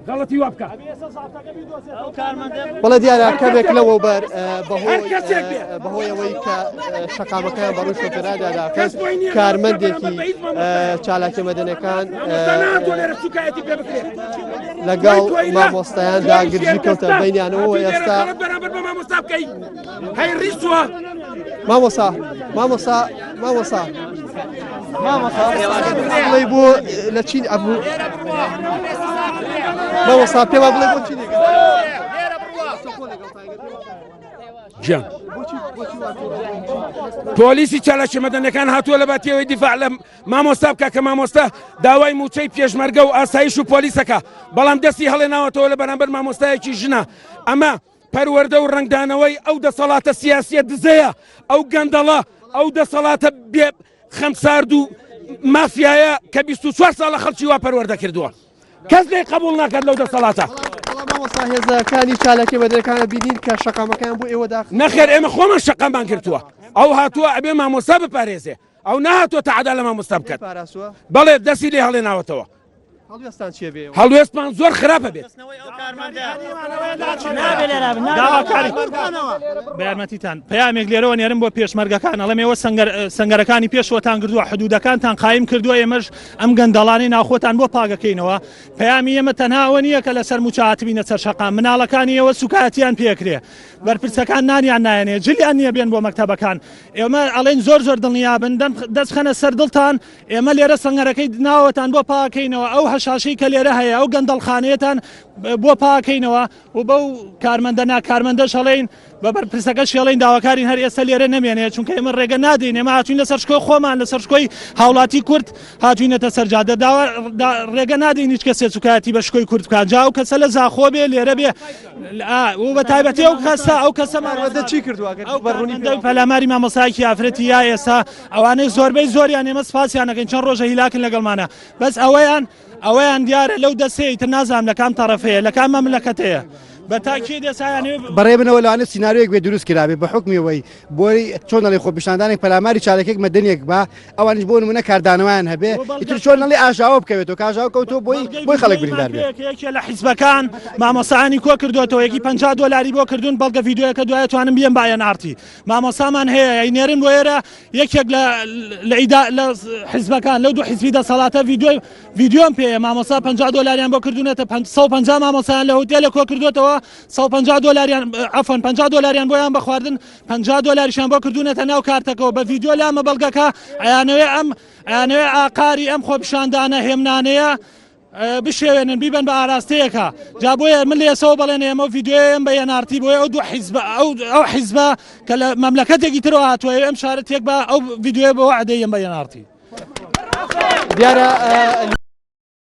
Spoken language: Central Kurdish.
غلطي وابكى والله دیارە کەمێک لەوە بەر بەهۆیەوەی کە شەقامەکان بەڕووی شۆفێرادادا کارمەندێکی چالاکی مەدەنیەکان لەگەڵ مامۆستایاندا گرژی کەوتە بینیانەوە ئێستا مامۆسا بڵێ بۆ لە چین ئەبوو مامۆسا پێما بڵێ بۆ چین جان پۆلیسی چالاکی مەدەنیەکان هاتووە لە باتیەوەی دیفاع لە مامۆستا بکە کە مامۆستا داوای موچەی پێشمەرگە و ئاسایش و پۆلیسەکە بەڵام دەستی هەڵێناوەتەوە لە بەرامبەر مامۆستایەکی ژنە ئەمە پەروەردە و ڕنگدانەوەی ئەو دەسەڵاتە سیاسیە دزەیە ئەو گەندەڵە ئەو دەسەڵاتە بێ خەمسارد و مافیایە کە 24 ساڵە خەڵکی وا پەروەردە کردووە کەس لێ قبول ناکات لەو دەسەڵاتە مامۆستا هێزەکانی چالاکی مەدەنیەکانە بینین کە شەقامەکان بۆ ئێوە داخ نەخێر ئێمە خۆمان شەقامان کردووە ئەو هاتووە ئەبێ مامۆستا بپارێزێ ئەو نهاتوە تەعادا لە مامۆستا بکات بەڵێ دەستی لێ هەڵێناوەتەوە هەڵوێستمان زۆر خراپە بێت بەیارمەتیتان پەیامێک لێرەوە نێرم بۆ پێشمەرگەکان ئەڵێم ئێوە سەنگەرەکانی پێشوەتان کردووە حدودەکانتان قایم کردووە ئێمەش ئەم گەندەڵانەی ناوخۆتان بۆ پاگەکەینەوە پەیامی ئێمە تەنها ئەوە نییە کە لەسەر موچاتبینە سەرشەقام مناڵەکانی ئێوە سوکاتیان پێکرێ بەرپرسەکان نانیان نایەنێ جلیان نییە بێن بۆ مەکتەبەکان ئێمە ئەڵێن زۆر دڵنیابن دەست خەنە سەر دڵتان ئێمە لێرە سەنگەرەکەی ناوەتان بۆ پاکەینەوە ئەو هەشاشەی کە لێرە هەیە ئەو گەندەڵخانەیەتان بۆ پاکەینەوە و بەو کارمەندە ناکارمەندە شەڵێن بە بەرپرسەکە شێڵین داواکارین هەر ئێستا لێرە نەمێنێت چونکە ئێمە ڕێگە نادەین ئێمە هاتوین لەسەر شکۆی خۆمان لەسەر شکۆی هاوڵاتی کورد هاتوینەتە سەرجادە ڕێگە نادەین هیچ کەسێ سوکایەتی بە شکۆی کورد بکات جا و کەسە لە زاخۆ بێ لێرە بێ و بە تایبەتی ئەو کەسە ئەو کەسەمانوەدە چی کردووە پەلاماری مامۆسایکی ئافرەتی یا ئێستا ئەوانەی زۆربەی زۆریان ئێمە سپاسیانەکەین چەند ڕۆژە هیلاکن لەگەڵمانە بەس ئەوەیان دیارە لەو دەسەی تر نازانم لە کام تەڕەفەیە لە کام مەملەکەتەیە بەتاکی دەسایانێ بەڕێ بنەوە لەوانە سیناریۆیەک بێ دروست کرابێ بە حکمیەوەی بۆی چۆن دەڵێ خۆپیشاندانێک پەلاماری چالێکێک مەدەنیەک بە ئەوانش بۆ نمونە کاردانەوەیان هەبێ ئیتر چۆن نەڵێ ئاژاوە بکەوێتەوە کاژاو کەوتۆ بۆی خەڵک بریندار بێت یەکێ لە حیزبەکان مامۆسایانی کۆ کردوێتەوە یەکی 50 دۆلاری بۆ کردوون بەڵگە ڤیدیۆیەکە دوایە توانم بیەم باەن ئارتی مامۆسامان هەیە ئەینێرن بۆ ئێرە یەکێک لە حیزبەکان لەو دوو حیزبی دەسەڵاتە ڤیدیۆم پێیە مامۆسا 50 دۆلاریان بۆ کردوونەتە 150 مامۆسایان لە هۆتێلە کۆ کردوێتەوە 150 دۆلاریان عفوا 50 دۆلاریان بۆیان بە خواردن 50 دۆلاریشان بۆ کردوونەتە ناو کارتەکەەوە بە ڤیدیۆ لامە بەڵگەکە ئەیانەوێ ئاقاری ئەم خۆپیشاندانە هێمنانەیە بشێوێنن بیبن بە ئاراستەیەکە جا بۆیە من لە ئێسەوە بەڵێن ئێمە ڤیدیۆیەم بە یەنارتی بۆیە ئەو دوو حیزب ئەو حیزبە کە لە مەملەکەتێکی ترەوە هاتووە ئەم شارەتێک بە ئەو ڤیدیۆ بە وعدەیەم بە یەنارتی دیارە